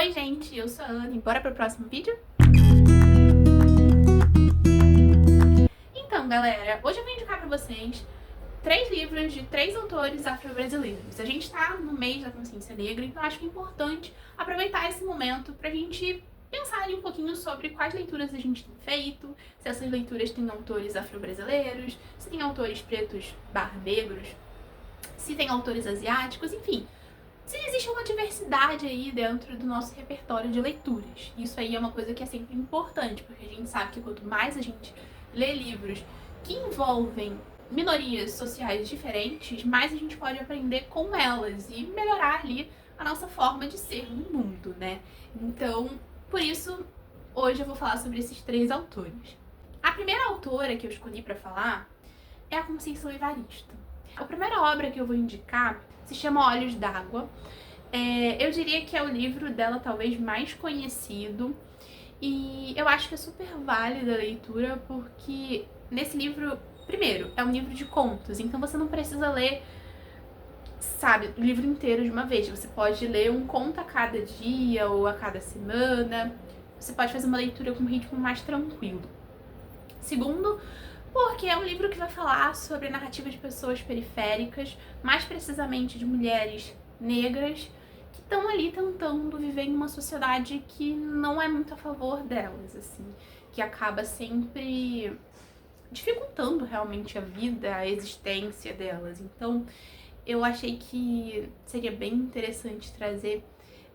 Oi gente, eu sou a Ana e bora pro próximo vídeo? Então galera, hoje eu vou indicar pra vocês 3 livros de 3 autores afro-brasileiros. A gente tá no mês da consciência negra, então acho que é importante aproveitar esse momento pra gente pensar ali um pouquinho sobre quais leituras a gente tem feito, se essas leituras têm autores afro-brasileiros, se tem autores pretos/negros, se tem autores asiáticos, enfim. Se existe uma diversidade aí dentro do nosso repertório de leituras. Isso aí é uma coisa que é sempre importante, porque a gente sabe que quanto mais a gente lê livros que envolvem minorias sociais diferentes, mais a gente pode aprender com elas e melhorar ali a nossa forma de ser no mundo, né? Então, por isso, hoje eu vou falar sobre esses 3 autores. A primeira autora que eu escolhi para falar é a Conceição Evaristo. A primeira obra que eu vou indicar se chama Olhos d'Água. Eu diria que é o livro dela talvez mais conhecido e eu acho que é super válida a leitura porque nesse livro, primeiro, é um livro de contos, então você não precisa ler, sabe, o livro inteiro de uma vez. Você pode ler um conto a cada dia ou a cada semana, você pode fazer uma leitura com um ritmo mais tranquilo. Segundo, porque é um livro que vai falar sobre a narrativa de pessoas periféricas, mais precisamente de mulheres negras, que estão ali tentando viver em uma sociedade que não é muito a favor delas, assim, que acaba sempre dificultando realmente a vida, a existência delas. Então, eu achei que seria bem interessante trazer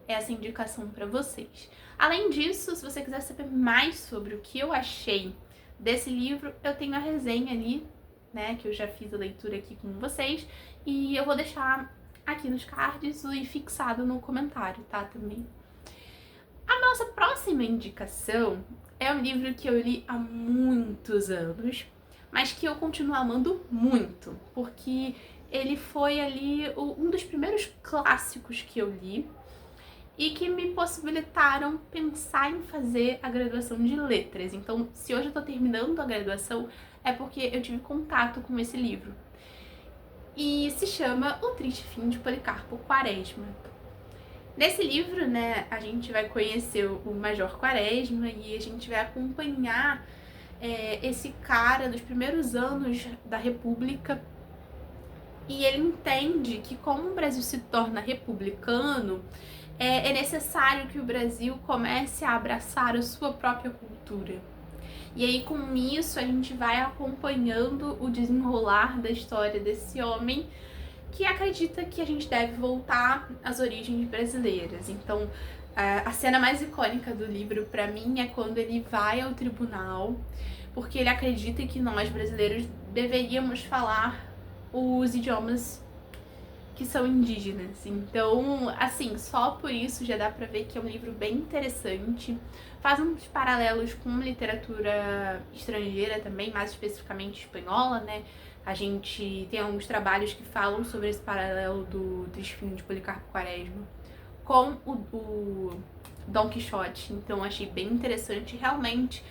essa indicação para vocês. Além disso, se você quiser saber mais sobre o que eu achei desse livro, eu tenho a resenha ali, né, que eu já fiz a leitura aqui com vocês, e eu vou deixar aqui nos cards e fixado no comentário, tá, também. A nossa próxima indicação é um livro que eu li há muitos anos, mas que eu continuo amando muito, porque ele foi ali um dos primeiros clássicos que eu li, e que me possibilitaram pensar em fazer a graduação de letras. Então, se hoje eu tô terminando a graduação, é porque eu tive contato com esse livro. E se chama O Triste Fim de Policarpo Quaresma. Nesse livro, né, a gente vai conhecer o Major Quaresma e a gente vai acompanhar esse cara nos primeiros anos da República. E ele entende que como o Brasil se torna republicano, é necessário que o Brasil comece a abraçar a sua própria cultura. E aí com isso a gente vai acompanhando o desenrolar da história desse homem que acredita que a gente deve voltar às origens brasileiras. Então a cena mais icônica do livro pra mim é quando ele vai ao tribunal, porque ele acredita que nós brasileiros deveríamos falar os idiomas que são indígenas. Então, assim, só por isso já dá pra ver que é um livro bem interessante. Faz uns paralelos com literatura estrangeira também, mais especificamente espanhola, né? A gente tem alguns trabalhos que falam sobre esse paralelo do Triste Fim de Policarpo Quaresma com o Dom Quixote. Então, achei bem interessante. Realmente,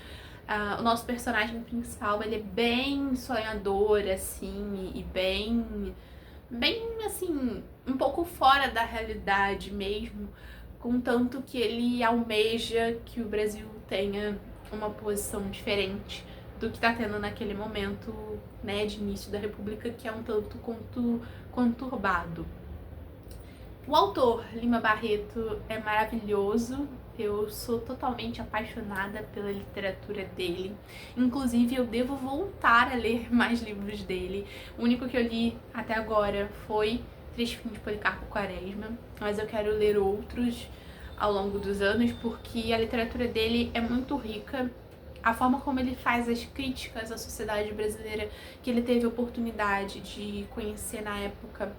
o nosso personagem principal, ele é bem sonhador, assim, e bem, assim, um pouco fora da realidade mesmo, contanto que ele almeja que o Brasil tenha uma posição diferente do que está tendo naquele momento, né, de início da República, que é um tanto conturbado. O autor, Lima Barreto, é maravilhoso. Eu sou totalmente apaixonada pela literatura dele. Inclusive, eu devo voltar a ler mais livros dele. O único que eu li até agora foi Triste Fim de Policarpo Quaresma, mas eu quero ler outros ao longo dos anos, porque a literatura dele é muito rica. A forma como ele faz as críticas à sociedade brasileira que ele teve a oportunidade de conhecer na época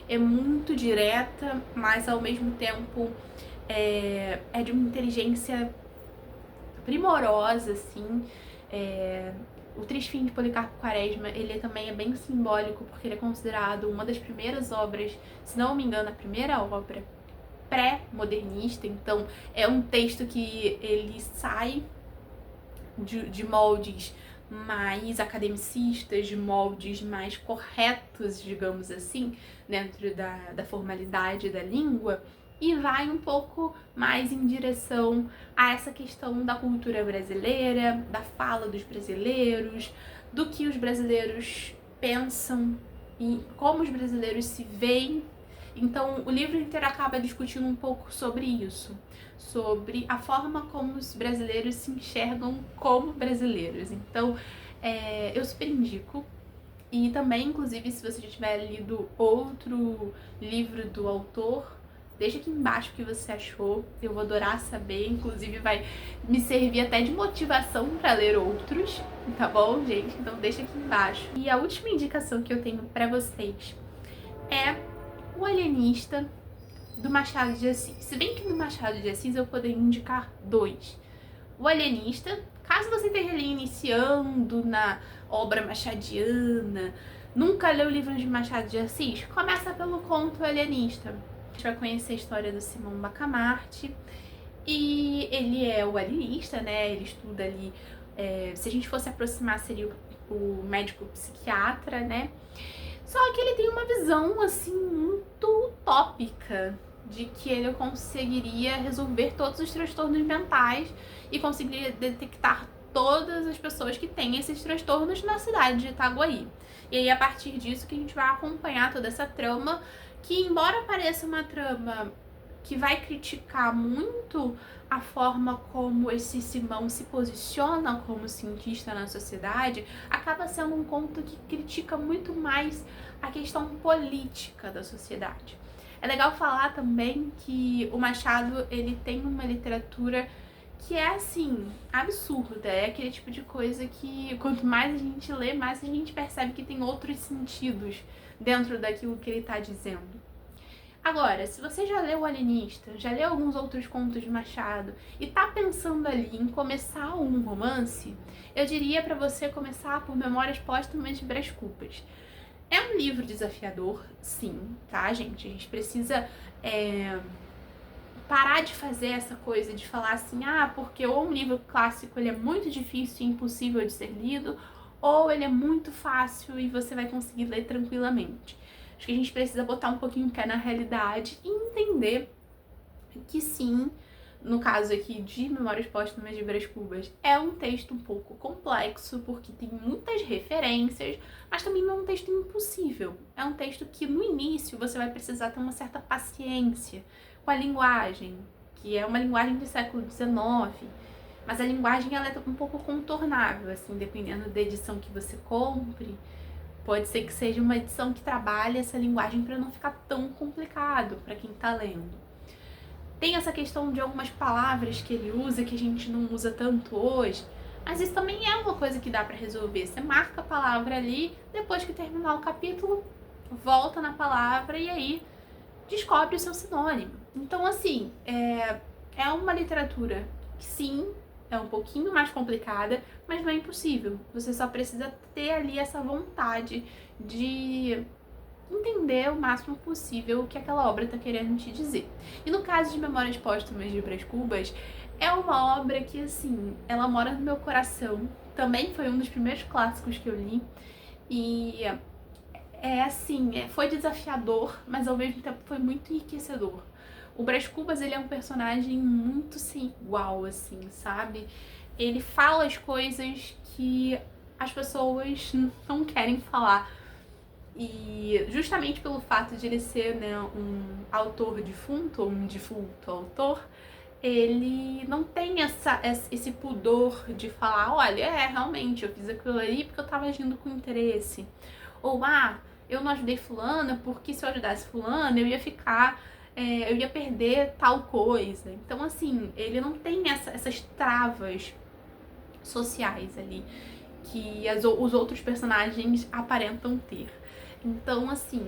é muito direta, mas ao mesmo tempo é de uma inteligência primorosa, assim. O Triste Fim de Policarpo Quaresma, ele também é bem simbólico, porque ele é considerado uma das primeiras obras, se não me engano, a primeira obra pré-modernista. Então é um texto que ele sai de moldes mais academicistas, de moldes mais corretos, digamos assim, dentro da formalidade da língua, e vai um pouco mais em direção a essa questão da cultura brasileira, da fala dos brasileiros, do que os brasileiros pensam e como os brasileiros se veem. Então, o livro inteiro acaba discutindo um pouco sobre isso, sobre a forma como os brasileiros se enxergam como brasileiros. Então, eu super indico. E também, inclusive, se você já tiver lido outro livro do autor, deixa aqui embaixo o que você achou. Eu vou adorar saber, inclusive vai me servir até de motivação para ler outros, tá bom, gente? Então deixa aqui embaixo. E a última indicação que eu tenho para vocês é O Alienista, do Machado de Assis. Se bem que no Machado de Assis eu poderia indicar 2. O Alienista, caso você esteja ali iniciando na obra machadiana, nunca leu o livro de Machado de Assis, começa pelo conto Alienista. A gente vai conhecer a história do Simão Bacamarte, e ele é o alienista, né? Ele estuda ali, se a gente fosse aproximar, seria o médico psiquiatra, né? Só que ele tem uma visão, assim, muito utópica de que ele conseguiria resolver todos os transtornos mentais e conseguiria detectar todas as pessoas que têm esses transtornos na cidade de Itaguaí. E aí, a partir disso, que a gente vai acompanhar toda essa trama, que embora pareça uma trama que vai criticar muito a forma como esse Simão se posiciona como cientista na sociedade, acaba sendo um conto que critica muito mais a questão política da sociedade. É legal falar também que o Machado, ele tem uma literatura que é, assim, absurda. É aquele tipo de coisa que quanto mais a gente lê, mais a gente percebe que tem outros sentidos dentro daquilo que ele está dizendo. Agora, se você já leu O Alienista, já leu alguns outros contos de Machado e tá pensando ali em começar um romance, eu diria para você começar por Memórias Póstumas de Brás Cubas. É um livro desafiador, sim, tá, gente? A gente precisa parar de fazer essa coisa de falar assim, porque ou um livro clássico ele é muito difícil e impossível de ser lido, ou ele é muito fácil e você vai conseguir ler tranquilamente. Acho que a gente precisa botar um pouquinho o pé na realidade e entender que sim, no caso aqui de Memórias Póstumas de Brás Cubas, é um texto um pouco complexo, porque tem muitas referências, mas também não é um texto impossível. É um texto que no início você vai precisar ter uma certa paciência com a linguagem, que é uma linguagem do século XIX, mas a linguagem ela é um pouco contornável, assim, dependendo da edição que você compre. Pode ser que seja uma edição que trabalhe essa linguagem para não ficar tão complicado para quem está lendo. Tem essa questão de algumas palavras que ele usa que a gente não usa tanto hoje, mas isso também é uma coisa que dá para resolver. Você marca a palavra ali, depois que terminar o capítulo, volta na palavra e aí descobre o seu sinônimo. Então, assim, é uma literatura que sim, é um pouquinho mais complicada, mas não é impossível. Você só precisa ter ali essa vontade de entender o máximo possível o que aquela obra está querendo te dizer. E no caso de Memórias Póstumas de Brás Cubas, é uma obra que, assim, ela mora no meu coração. Também foi um dos primeiros clássicos que eu li. E foi desafiador, mas ao mesmo tempo foi muito enriquecedor. O Brás Cubas, ele é um personagem muito sem igual, assim, sabe? Ele fala as coisas que as pessoas não querem falar. E justamente pelo fato de ele ser, né, um autor defunto, ou um defunto autor, ele não tem esse pudor de falar, olha, realmente, eu fiz aquilo ali porque eu tava agindo com interesse. Ou, eu não ajudei fulana porque se eu ajudasse fulana eu ia ficar... eu ia perder tal coisa. Então, assim, ele não tem essas travas sociais ali que os outros personagens aparentam ter. Então, assim,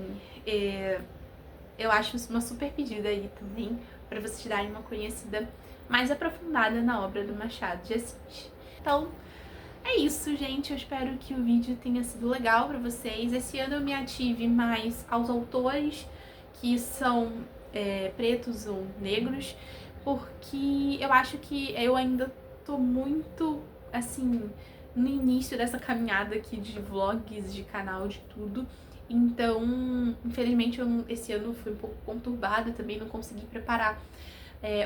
eu acho isso uma super pedida aí também, para vocês darem uma conhecida mais aprofundada na obra do Machado de Assis. Então, é isso, gente. Eu espero que o vídeo tenha sido legal para vocês. Esse ano eu me ative mais aos autores que são pretos ou negros, porque eu acho que eu ainda tô muito, assim, no início dessa caminhada aqui de vlogs, de canal, de tudo. Então, infelizmente, esse ano foi um pouco conturbada, também não consegui preparar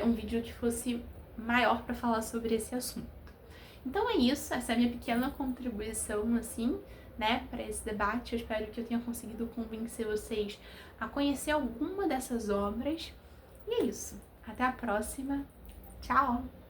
um vídeo que fosse maior para falar sobre esse assunto. Então é isso, essa é a minha pequena contribuição, assim, né, para esse debate. Eu espero que eu tenha conseguido convencer vocês a conhecer alguma dessas obras. E é isso. Até a próxima. Tchau!